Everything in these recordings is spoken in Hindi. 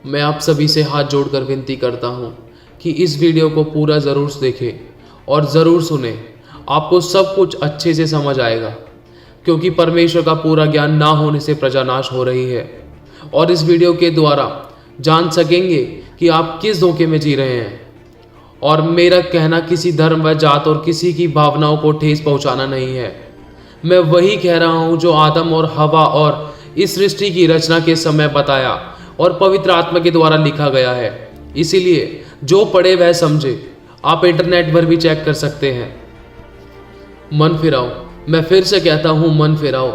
मैं आप सभी से हाथ जोड़कर विनती करता हूँ कि इस वीडियो को पूरा ज़रूर देखें और ज़रूर सुनें। आपको सब कुछ अच्छे से समझ आएगा, क्योंकि परमेश्वर का पूरा ज्ञान ना होने से प्रजा नाश हो रही है। और इस वीडियो के द्वारा जान सकेंगे कि आप किस धोखे में जी रहे हैं। और मेरा कहना किसी धर्म व जात और किसी की भावनाओं को ठेस पहुंचाना नहीं है। मैं वही कह रहा हूं जो आदम और हवा और इस सृष्टि की रचना के समय बताया और पवित्र आत्मा के द्वारा लिखा गया है। इसीलिए जो पढ़े वह समझे। आप इंटरनेट पर भी चेक कर सकते हैं। मन फिराओ, मैं फिर से कहता हूं, मन फिराओ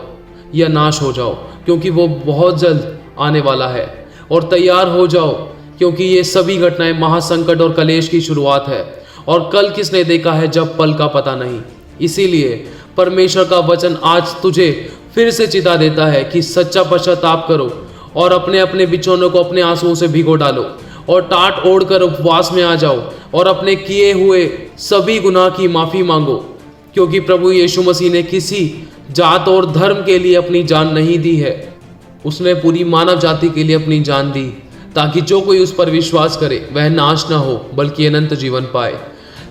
या नाश हो जाओ, क्योंकि वो बहुत जल्द आने वाला है। और तैयार हो जाओ, क्योंकि ये सभी घटनाएं महासंकट और कलेश की शुरुआत है। और कल किसने देखा है जब पल का पता नहीं। इसीलिए परमेश्वर का वचन आज तुझे फिर से चिता देता है कि सच्चा पश्चाताप करो और अपने अपने बिछौनों को अपने आंसुओं से भिगो डालो और टाट ओढ़कर उपवास में आ जाओ और अपने किए हुए सभी गुनाह की माफी मांगो, क्योंकि प्रभु यीशु मसीह ने किसी जात और धर्म के लिए अपनी जान नहीं दी है। उसने पूरी मानव जाति के लिए अपनी जान दी, ताकि जो कोई उस पर विश्वास करे वह नाश न हो बल्कि अनंत जीवन पाए।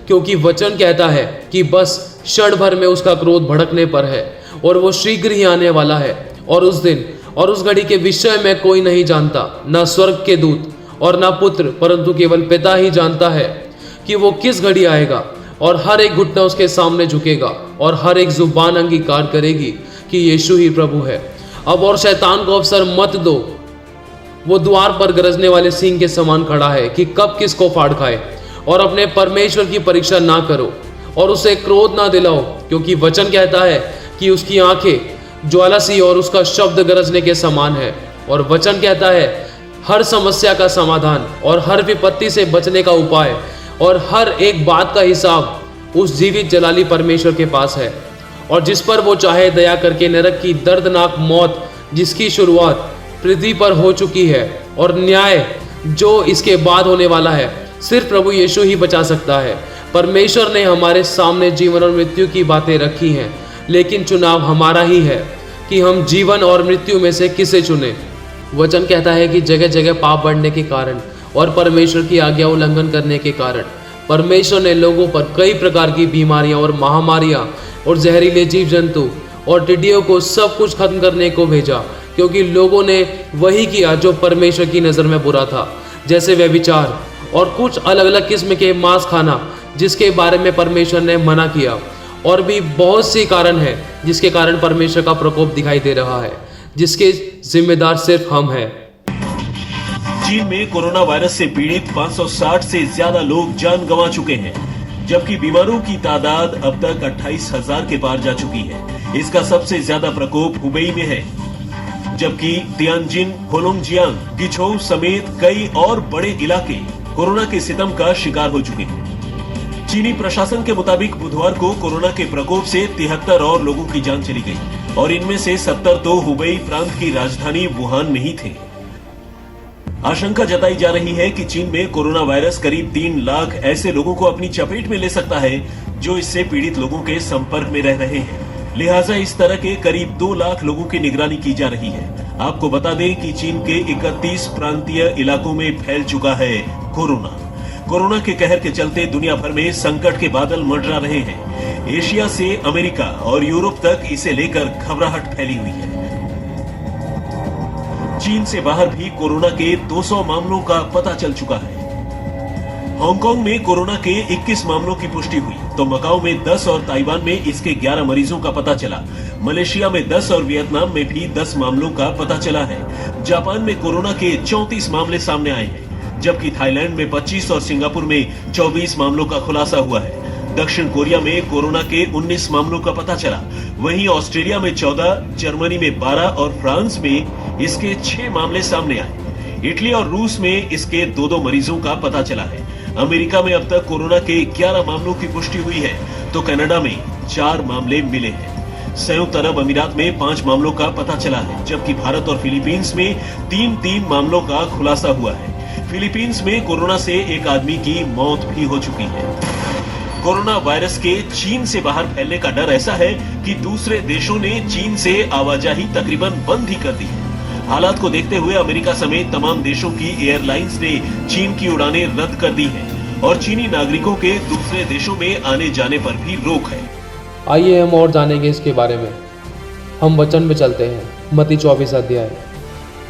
क्योंकि वचन कहता है कि बस क्षण भर में उसका क्रोध भड़कने पर है और वो शीघ्र ही आने वाला है। और उस दिन और उस घड़ी के विषय में कोई नहीं जानता, न स्वर्ग के दूत और न पुत्र, परंतु केवल पिता ही जानता है कि वो किस घड़ी आएगा। और हर एक घुटना उसके सामने झुकेगा और हर एक जुबान अंगीकार करेगी कि यीशु ही प्रभु है। अब और शैतान को अवसर मत दो। वो द्वार पर गरजने वाले सिंह के समान खड़ा है कि कब किसको फाड़ खाए। और अपने परमेश्वर की परीक्षा ना करो और उसे क्रोध ना दिलाओ, क्योंकि वचन कहता है कि उसकी आंखें ज्वाला सी और उसका शब्द गरजने के समान है। और वचन कहता है हर समस्या का समाधान और हर विपत्ति से बचने का उपाय और हर एक बात का हिसाब उस जीवित जलाली परमेश्वर के पास है। और जिस पर वो चाहे दया करके नरक की दर्दनाक मौत जिसकी शुरुआत पृथ्वी पर हो चुकी है और न्याय जो इसके बाद होने वाला है, सिर्फ प्रभु यीशु ही बचा सकता है। परमेश्वर ने हमारे सामने जीवन और मृत्यु की बातें रखी हैं, लेकिन चुनाव हमारा ही है कि हम जीवन और मृत्यु में से किसे चुने। वचन कहता है कि जगह जगह पाप बढ़ने के कारण और परमेश्वर की आज्ञा उल्लंघन करने के कारण परमेश्वर ने लोगों पर कई प्रकार की बीमारियां और महामारियां और जहरीले जीव जंतु और टिड्डियों को सब कुछ खत्म करने को भेजा, क्योंकि लोगों ने वही किया जो परमेश्वर की नज़र में बुरा था, जैसे व्यभिचार और कुछ अलग अलग किस्म के मांस खाना, जिसके बारे में परमेश्वर ने मना किया। और भी बहुत सी कारण है जिसके कारण परमेश्वर का प्रकोप दिखाई दे रहा है, जिसके जिम्मेदार सिर्फ हम हैं। चीन में कोरोना वायरस से पीड़ित 560 से ज्यादा लोग जान गंवा चुके हैं, जबकि बीमारों की तादाद अब तक 28,000 के पार जा चुकी है। इसका सबसे ज्यादा प्रकोप हुबेई में है, जबकि तियानजिन, होलोंगजियांग, गिझोउ समेत कई और बड़े इलाके कोरोना के सितम का शिकार हो चुके हैं। चीनी प्रशासन के मुताबिक बुधवार को कोरोना के प्रकोप से 73 और लोगों की जान चली गई और इनमें से 70 तो हुबेई प्रांत की राजधानी वुहान में ही थे। आशंका जताई जा रही है कि चीन में कोरोना वायरस करीब 3 लाख ऐसे लोगों को अपनी चपेट में ले सकता है जो इससे पीड़ित लोगों के संपर्क में रह रहे हैं। लिहाजा इस तरह के करीब 2 लाख लोगों की निगरानी की जा रही है। आपको बता दें कि चीन के 31 प्रांतीय इलाकों में फैल चुका है कोरोना। कोरोना के कहर के चलते दुनिया भर में संकट के बादल मंडरा रहे हैं। एशिया से अमेरिका और यूरोप तक इसे लेकर घबराहट फैली हुई है। चीन से बाहर भी कोरोना के 200 मामलों का पता चल चुका है। हांगकांग में कोरोना के 21 मामलों की पुष्टि हुई, तो मकाऊ में 10 और ताइवान में इसके 11 मरीजों का पता चला। मलेशिया में 10 और वियतनाम में भी 10 मामलों का पता चला है। जापान में कोरोना के 34 मामले सामने आए हैं, जबकि थाईलैंड में 25 और सिंगापुर में 24 मामलों का खुलासा हुआ है। दक्षिण कोरिया में कोरोना के 19 मामलों का पता चला। वहीं ऑस्ट्रेलिया में 14, जर्मनी में 12 और फ्रांस में इसके 6 मामले सामने आए। इटली और रूस में इसके 2-2 मरीजों का पता चला है। अमेरिका में अब तक कोरोना के 11 मामलों की पुष्टि हुई है, तो कनाडा में 4 मामले मिले हैं। संयुक्त अरब अमीरात में 5 मामलों का पता चला है, जबकि भारत और फिलीपींस में 3-3 मामलों का खुलासा हुआ है। फिलीपींस में कोरोना से एक आदमी की मौत भी हो चुकी है। कोरोना वायरस के चीन से बाहर फैलने का डर ऐसा है कि दूसरे देशों ने चीन से आवाजाही तकरीबन बंद ही कर दी है। हालात को देखते हुए अमेरिका समेत तमाम देशों की एयरलाइंस ने चीन की उड़ानें रद्द कर दी हैं और चीनी नागरिकों के दूसरे देशों में आने जाने पर भी रोक है। आइए हम और जानेंगे इसके बारे में। हम वचन में चलते हैं। मत्ती 24 अध्याय।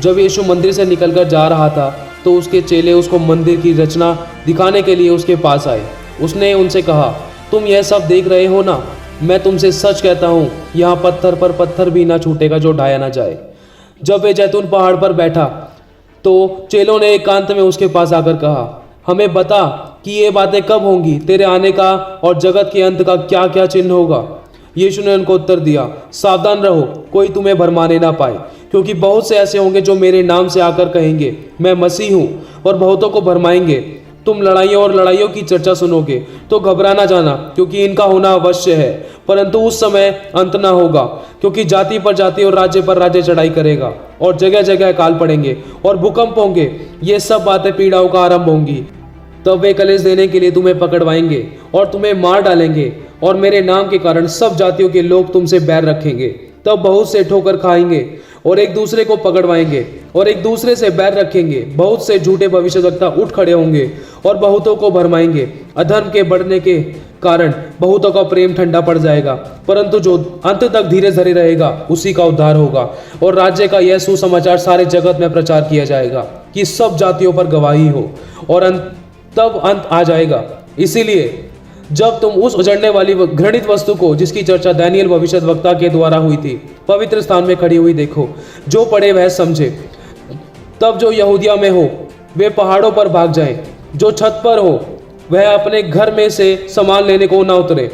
जब यीशु मंदिर से निकलकर जा रहा था तो उसके चेले उसको मंदिर की रचना दिखाने के लिए उसके पास आए। उसने उनसे कहा, तुम यह सब देख रहे हो ना? मैं तुमसे सच कहता हूँ, यहाँ पत्थर पर पत्थर भी ना छूटेगा जो ढाया ना जाए। जब वे जैतून पहाड़ पर बैठा तो चेलों ने एकांत में उसके पास आकर कहा, हमें बता कि ये बातें कब होंगी, तेरे आने का और जगत के अंत का क्या क्या चिन्ह होगा। यीशु ने उनको उत्तर दिया, सावधान रहो, कोई तुम्हें भरमाने ना पाए, क्योंकि बहुत से ऐसे होंगे जो मेरे नाम से आकर कहेंगे मैं मसीह हूँ, और बहुतों को भरमाएंगे। तुम लड़ाइयों और लड़ाइयों की चर्चा सुनोगे तो घबरा ना जाना, क्योंकि इनका होना अवश्य है, परंतु उस समय अंत ना होगा। क्योंकि जाति पर जाति और राज्य पर राज्य चढ़ाई करेगा, और जगह जगह अकाल पड़ेंगे और भूकंप होंगे। ये सब बातें पीड़ाओं का आरंभ होंगी। तब वे कलेश देने के लिए तुम्हें पकड़वाएंगे और तुम्हें मार डालेंगे, और मेरे नाम के कारण सब जातियों के लोग तुमसे बैर रखेंगे। तब बहुत से ठोकर खाएंगे और एक दूसरे को पकड़वाएंगे और एक दूसरे से बैर रखेंगे। बहुत से झूठे भविष्यवक्ता उठ खड़े होंगे और बहुतों को भरमाएंगे। अधर्म के बढ़ने के कारण बहुतों का प्रेम ठंडा पड़ जाएगा, परंतु जो अंत तक धीरे धरे रहेगा उसी का उद्धार होगा। और राज्य का यह सुसमाचार सारे जगत में प्रचार किया जाएगा कि सब जातियों पर गवाही हो, और तब अंत आ जाएगा। इसीलिए जब तुम उस उजड़ने वाली घृणित वस्तु को, जिसकी चर्चा दानियल भविष्यद्वक्ता के द्वारा हुई थी, पवित्र स्थान में खड़ी हुई देखो, जो पढ़े वह समझे। तब जो यहूदिया में हो वे पहाड़ों पर भाग जाएं, जो छत पर हो वह अपने घर में से सामान लेने को ना उतरे,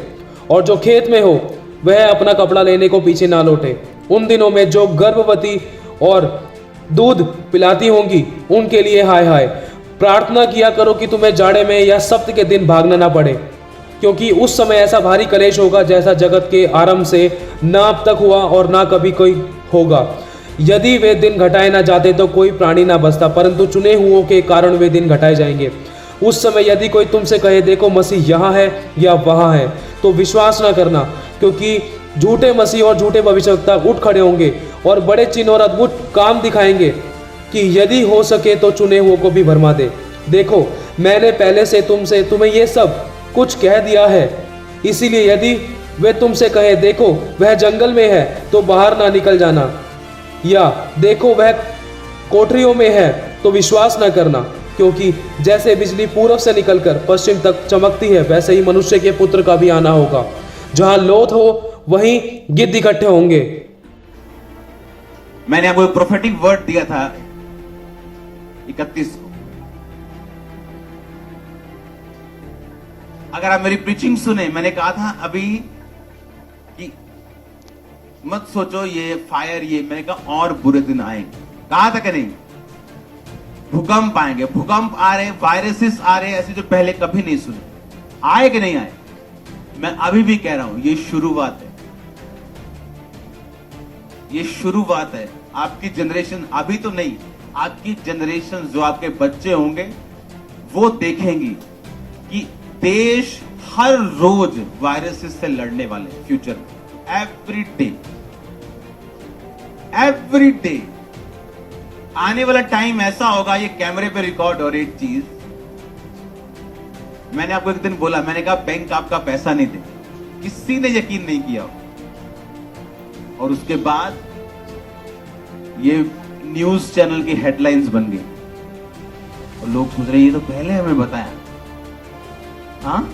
और जो खेत में हो वह अपना कपड़ा लेने को पीछे ना लौटे। उन दिनों में जो गर्भवती और दूध पिलाती होंगी उनके लिए हाय हाय। प्रार्थना किया करो कि तुम्हें जाड़े में या सप्त के दिन भागना ना पड़े, क्योंकि उस समय ऐसा भारी कलेश होगा जैसा जगत के आरंभ से ना अब तक हुआ और ना कभी कोई होगा। यदि वे दिन घटाए ना जाते तो कोई प्राणी ना बचता, परंतु चुने हुओं के कारण वे दिन घटाए जाएंगे। उस समय यदि कोई तुमसे कहे देखो मसीह यहाँ है या वहाँ है, तो विश्वास ना करना, क्योंकि झूठे मसीह और झूठे भविष्यवक्ता उठ खड़े होंगे और बड़े चिन्ह और अद्भुत काम दिखाएंगे कि यदि हो सके तो चुने हुओं को भी भरमा दे। देखो, मैंने पहले से तुम्हें ये सब कुछ कह दिया है। इसीलिए यदि वे तुमसे कहे देखो वह जंगल में है, तो बाहर ना निकल जाना, या देखो वह कोठरियों में है, तो विश्वास ना करना। क्योंकि जैसे बिजली पूरब से निकलकर पश्चिम तक चमकती है, वैसे ही मनुष्य के पुत्र का भी आना होगा। जहां लोथ हो वहीं गिद्ध इकट्ठे होंगे। मैंने आपको एक प्रोफेटिक वर्ड दिया था 31 को। अगर आप मेरी प्रीचिंग सुने, मैंने कहा था अभी कि मत सोचो ये फायर, ये मैंने कहा और बुरे दिन आएंगे। कहा था कि नहीं? भूकंप आएंगे, भूकंप आ रहे, वायरसेस आ रहे, ऐसे जो पहले कभी नहीं सुने। आए कि नहीं आए? मैं अभी भी कह रहा हूं, ये शुरुआत है, ये शुरुआत है। आपकी जनरेशन, अभी तो नहीं, आपकी जनरेशन जो आपके बच्चे होंगे वो देखेंगी कि देश हर रोज वायरसेस से लड़ने वाले फ्यूचर में। एवरी डे आने वाला टाइम ऐसा होगा, ये कैमरे पे रिकॉर्ड हो रही चीज। मैंने आपको एक दिन बोला, मैंने कहा बैंक आपका पैसा नहीं दे, किसी ने यकीन नहीं किया। और उसके बाद ये न्यूज चैनल की हेडलाइंस बन गई और लोग सोच रहे ये तो पहले हमें बताया। हाँ,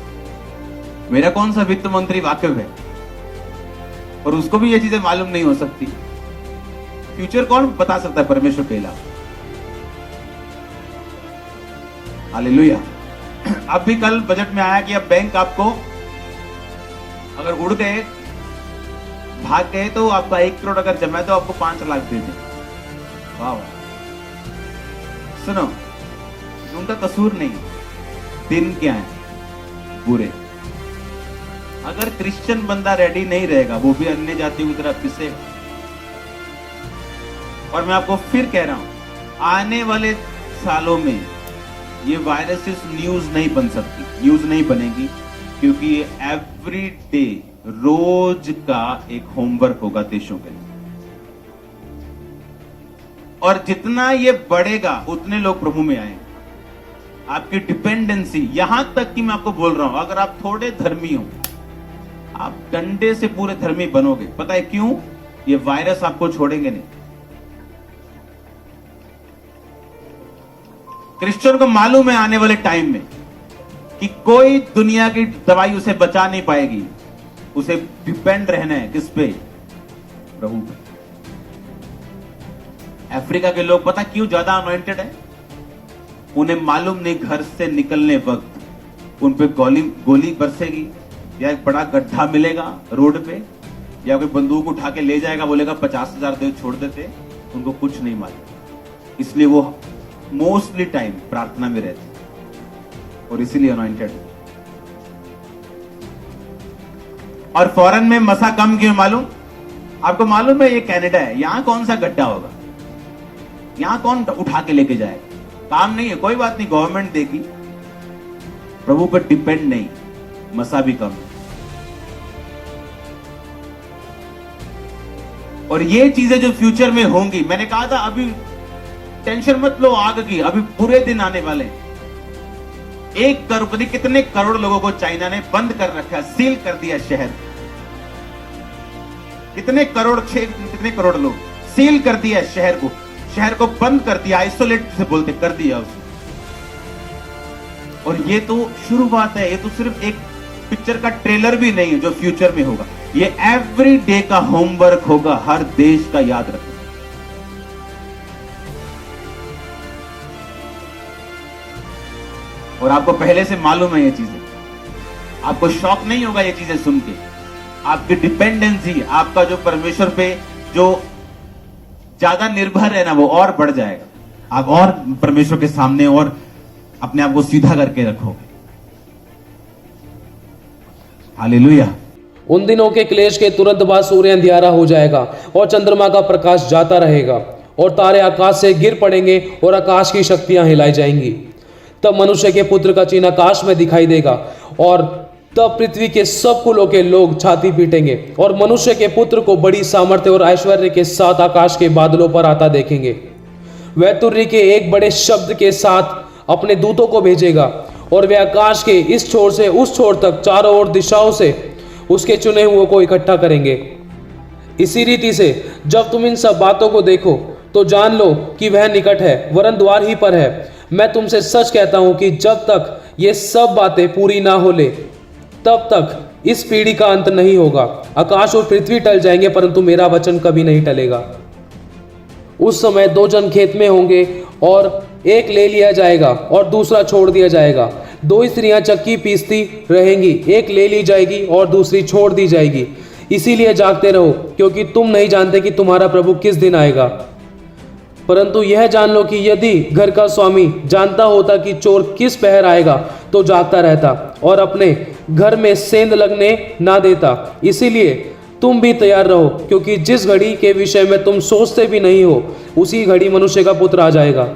मेरा कौन सा वित्त मंत्री वाकिफ है, और उसको भी ये चीजें मालूम नहीं हो सकती। फ्यूचर कौन बता सकता है? परमेश्वर के अलावा। हालेलुया। अब भी कल बजट में आया कि अब बैंक आपको अगर उड़ गए, भाग गए, तो आपका 1 करोड़ अगर जमा है तो आपको 5 लाख दे दे। वाह, सुनो, उनका कसूर नहीं, दिन क्या है बुरे। अगर क्रिश्चियन बंदा रेडी नहीं रहेगा, वो भी अन्य जातियों की तरफ पिसेगा। और मैं आपको फिर कह रहा हूं, आने वाले सालों में ये वायरसेस न्यूज नहीं बन सकती, न्यूज नहीं बनेगी, क्योंकि ये एवरी डे, रोज का एक होमवर्क होगा देशों के लिए। और जितना ये बढ़ेगा उतने लोग प्रभु में आएंगे। आपकी डिपेंडेंसी, यहां तक कि मैं आपको बोल रहा हूं, अगर आप थोड़े धर्मी हो, आप डंडे से पूरे धर्मी बनोगे। पता है क्यों? ये वायरस आपको छोड़ेंगे नहीं। क्रिश्चियन को मालूम है आने वाले टाइम में कि कोई दुनिया की दवाई उसे बचा नहीं पाएगी। उसे डिपेंड रहना है किस पे? प्रभु पे। अफ्रीका के लोग पता क्यों ज्यादा अनॉइंटेड है? उन्हें मालूम नहीं घर से निकलने वक्त उन पे गोली बरसेगी, या एक बड़ा गड्ढा मिलेगा रोड पे, या कोई बंदूक उठा के ले जाएगा, बोलेगा 50,000 दे, छोड़ देते। उनको कुछ नहीं मालूम, इसलिए वो मोस्टली टाइम प्रार्थना में रहते और इसीलिए अनॉइंटेड। और फॉरेन में मसा कम क्यों मालूम? आपको मालूम है ये कनाडा है, यहां कौन सा गड्ढा होगा? यहां कौन उठा के लेके जाएगा? काम नहीं है, कोई बात नहीं, गवर्नमेंट देगी। प्रभु पर डिपेंड नहीं, मसा भी कम। और ये चीजें जो फ्यूचर में होंगी, मैंने कहा था अभी टेंशन मत लो आग की, अभी बुरे दिन आने वाले। 1 करोड़, कितने करोड़ लोगों को चाइना ने बंद कर रखा, सील कर दिया शहर। कितने करोड़ लोग सील कर दिया शहर को बंद कर दिया, आइसोलेट से बोलते कर दिया उसको। और ये तो शुरुआत है, ये तो सिर्फ एक पिक्चर का ट्रेलर भी नहीं है जो फ्यूचर में होगा। ये एवरी डे का होमवर्क होगा, हर देश का, याद रखना। और आपको पहले से मालूम है ये चीजें, आपको शॉक नहीं होगा ये चीजें सुन के। आपकी डिपेंडेंसी, आपका जो परमेश्वर पे जो ज्यादा निर्भर है ना, वो और बढ़ जाएगा। आप और परमेश्वर के सामने और अपने आप को सीधा करके रखोगे। हालेलुया। उन दिनों के क्लेश के तुरंत बाद सूर्य अंधियारा हो जाएगा और चंद्रमा का प्रकाश जाता रहेगा और तारे आकाश से गिर पड़ेंगे और आकाश की शक्तियां हिलाई जाएंगी। तब मनुष्य के पुत्र का चिन्ह आकाश में दिखाई देगा और तब पृथ्वी के सब कुलों के लोग छाती पीटेंगे और मनुष्य के पुत्र को बड़ी सामर्थ्य और ऐश्वर्य के साथ आकाश के बादलों पर आता देखेंगे। वह तुर्री के एक बड़े शब्द के साथ अपने दूतों को भेजेगा और वे आकाश के इस छोर से उस छोर तक चारों ओर दिशाओं से उसके चुने हुओं को इकट्ठा करेंगे। इसी रीति से जब तुम इन सब बातों को देखो तो जान लो कि वह निकट है, वरन द्वार ही पर है। मैं तुमसे सच कहता हूं कि जब तक ये सब बातें पूरी ना हो ले, तब तक इस पीढ़ी का अंत नहीं होगा। आकाश और पृथ्वी टल जाएंगे परंतु मेरा वचन कभी नहीं टलेगा। उस समय 2 जन खेत में होंगे और एक ले लिया जाएगा और दूसरा छोड़ दिया जाएगा। 2 स्त्रियां चक्की पीसती रहेंगी, एक ले ली जाएगी और दूसरी छोड़ दी जाएगी। इसीलिए जागते रहो, क्योंकि तुम नहीं जानते कि तुम्हारा प्रभु किस दिन आएगा। परंतु यह जान लो कि यदि घर का स्वामी जानता होता कि चोर किस पहर आएगा तो जागता रहता और अपने घर में सेंध लगने ना देता। इसीलिए तुम भी तैयार रहो, क्योंकि जिस घड़ी के विषय में तुम सोचते भी नहीं हो उसी घड़ी मनुष्य का पुत्र आ जाएगा।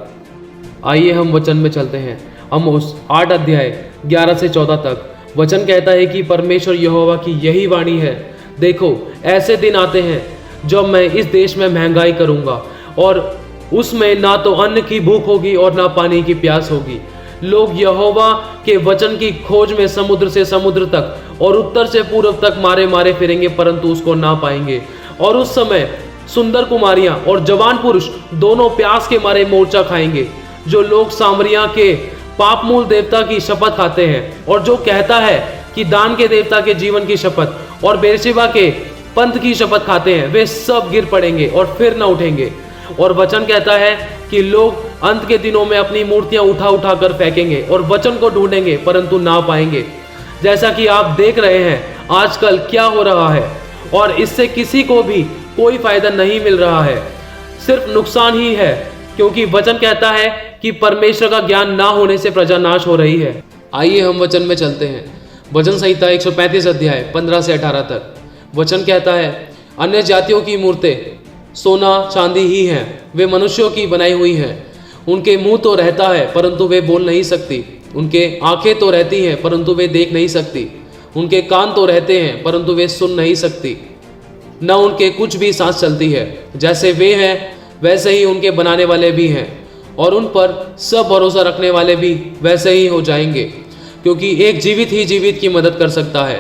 आइए हम वचन में चलते हैं। आमोस 8 अध्याय 11 से 14 तक वचन कहता है कि परमेश्वर यहोवा की यही वाणी है, देखो ऐसे दिन आते हैं जब मैं इस देश में महंगाई करूंगा और उसमें ना तो अन्न की भूख होगी और ना पानी की प्यास होगी। लोग यहोवा के वचन की खोज में समुद्र से समुद्र तक और उत्तर से पूर्व तक मारे मारे फिरेंगे परंतु उसको ना पाएंगे। और उस समय सुंदर कुमारियां और जवान पुरुष दोनों प्यास के मारे मोर्चा खाएंगे। जो लोग सामरिया के पाप मूल देवता की शपथ खाते हैं और जो कहता है कि दान के देवता के जीवन की शपथ और बेरशेबा के पंथ की शपथ खाते हैं, वे सब गिर पड़ेंगे और फिर न उठेंगे। और वचन कहता है कि लोग अंत के दिनों में अपनी मूर्तियां उठा उठा कर फेंकेंगे और वचन को ढूंढेंगे परंतु ना पाएंगे। जैसा कि आप देख रहे हैं आजकल क्या हो रहा है, और इससे किसी को भी कोई फायदा नहीं मिल रहा है, सिर्फ नुकसान ही है, क्योंकि वचन कहता है कि परमेश्वर का ज्ञान ना होने से प्रजा नाश हो रही है। आइए हम वचन में चलते हैं। वचन संहिता 135 अध्याय 15 से 18 तक वचन कहता है, अन्य जातियों की मूर्तें सोना चांदी ही हैं, वे मनुष्यों की बनाई हुई हैं। उनके मुंह तो रहता है परंतु वे बोल नहीं सकती, उनके आंखें तो रहती हैं परंतु वे देख नहीं सकती, उनके कान तो रहते हैं परंतु वे सुन नहीं सकती, न उनके कुछ भी सांस चलती है। जैसे वे हैं वैसे ही उनके बनाने वाले भी हैं, और उन पर सब भरोसा रखने वाले भी वैसे ही हो जाएंगे, क्योंकि एक जीवित ही जीवित की मदद कर सकता है।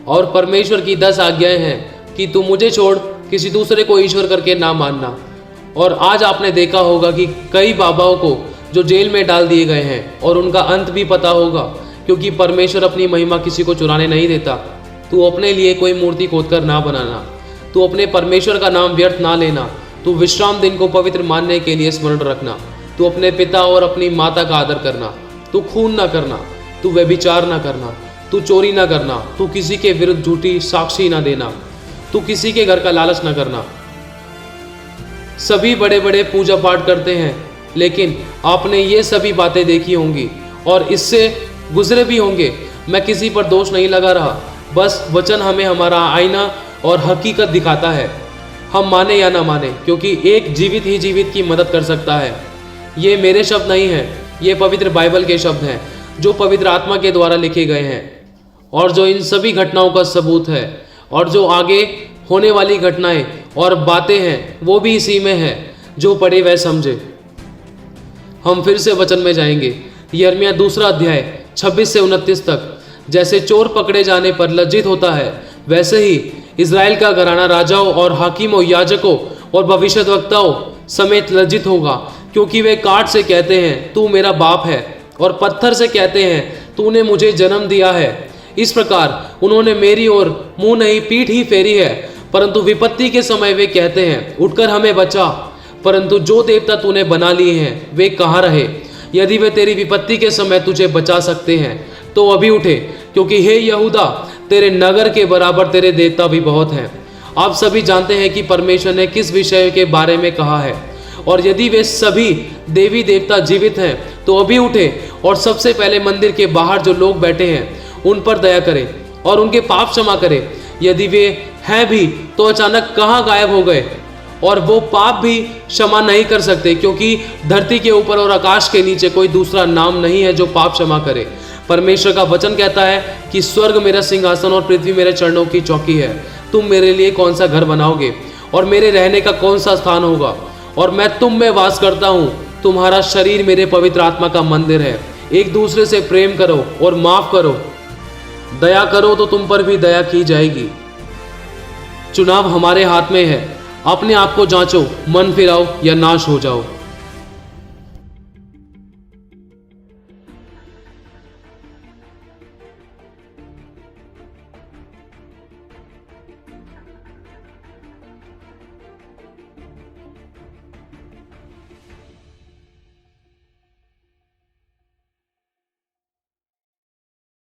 और परमेश्वर की 10 आज्ञाएं हैं कि तू मुझे छोड़ किसी दूसरे को ईश्वर करके ना मानना। और आज आपने देखा होगा कि कई बाबाओं को जो जेल में डाल दिए गए हैं, और उनका अंत भी पता होगा, क्योंकि परमेश्वर अपनी महिमा किसी को चुराने नहीं देता। तू अपने लिए कोई मूर्ति खोदकर ना बनाना, तू अपने परमेश्वर का नाम व्यर्थ ना लेना, तू विश्राम दिन को पवित्र मानने के लिए स्मरण रखना, तू अपने पिता और अपनी माता का आदर करना, तू खून ना करना, तू व्यभिचार ना करना, तू चोरी ना करना, तू किसी के विरुद्ध झूठी साक्षी ना देना, तू किसी के घर का लालच ना करना। सभी बड़े बड़े पूजा पाठ करते हैं, लेकिन आपने ये सभी बातें देखी होंगी और इससे गुजरे भी होंगे। मैं किसी पर दोष नहीं लगा रहा, बस वचन हमें हमारा आईना और हकीकत दिखाता है, हम माने या ना माने, क्योंकि एक जीवित ही जीवित की मदद कर सकता है। ये मेरे शब्द नहीं हैं, ये पवित्र बाइबल के शब्द हैं जो पवित्र आत्मा के द्वारा लिखे गए हैं, और जो इन सभी घटनाओं का सबूत है, और जो आगे होने वाली घटनाएं और बातें हैं वो भी इसी में है। जो पढ़े वह समझे। हम फिर से वचन में जाएंगे। यिर्मयाह 2 अध्याय 26 से 29 तक। जैसे चोर पकड़े जाने पर लज्जित होता है, वैसे ही इज़राइल का घराना राजाओं और हाकिमों, याजकों और भविष्यद्वक्ताओं समेत लज्जित होगा, क्योंकि वे काठ से कहते हैं तू मेरा बाप है, और पत्थर से कहते हैं तूने मुझे जन्म दिया है। इस प्रकार उन्होंने मेरी ओर मुंह नहीं पीठ ही फेरी है, परंतु विपत्ति के समय वे कहते हैं उठकर हमें बचा। परंतु जो देवता तूने बना लिए हैं वे कहाँ रहे? यदि वे तेरी विपत्ति के समय तुझे बचा सकते हैं तो अभी उठे, क्योंकि हे यहूदा, तेरे नगर के बराबर तेरे देवता भी बहुत हैं। आप सभी जानते हैं कि परमेश्वर ने किस विषय के बारे में कहा है, और यदि वे सभी देवी देवता जीवित हैं तो अभी उठे और सबसे पहले मंदिर के बाहर जो लोग बैठे हैं उन पर दया करें और उनके पाप क्षमा करें। यदि वे हैं भी तो अचानक कहाँ गायब हो गए, और वो पाप भी क्षमा नहीं कर सकते, क्योंकि धरती के ऊपर और आकाश के नीचे कोई दूसरा नाम नहीं है जो पाप क्षमा करे। परमेश्वर का वचन कहता है कि स्वर्ग मेरा सिंहासन और पृथ्वी मेरे चरणों की चौकी है। तुम मेरे लिए कौन सा घर बनाओगे, और मेरे रहने का कौन सा स्थान होगा? और मैं तुम में वास करता हूँ, तुम्हारा शरीर मेरे पवित्र आत्मा का मंदिर है। एक दूसरे से प्रेम करो और माफ करो, दया करो तो तुम पर भी दया की जाएगी। चुनाव हमारे हाथ में है। अपने आप को जांचो, मन फिराओ या नाश हो जाओ।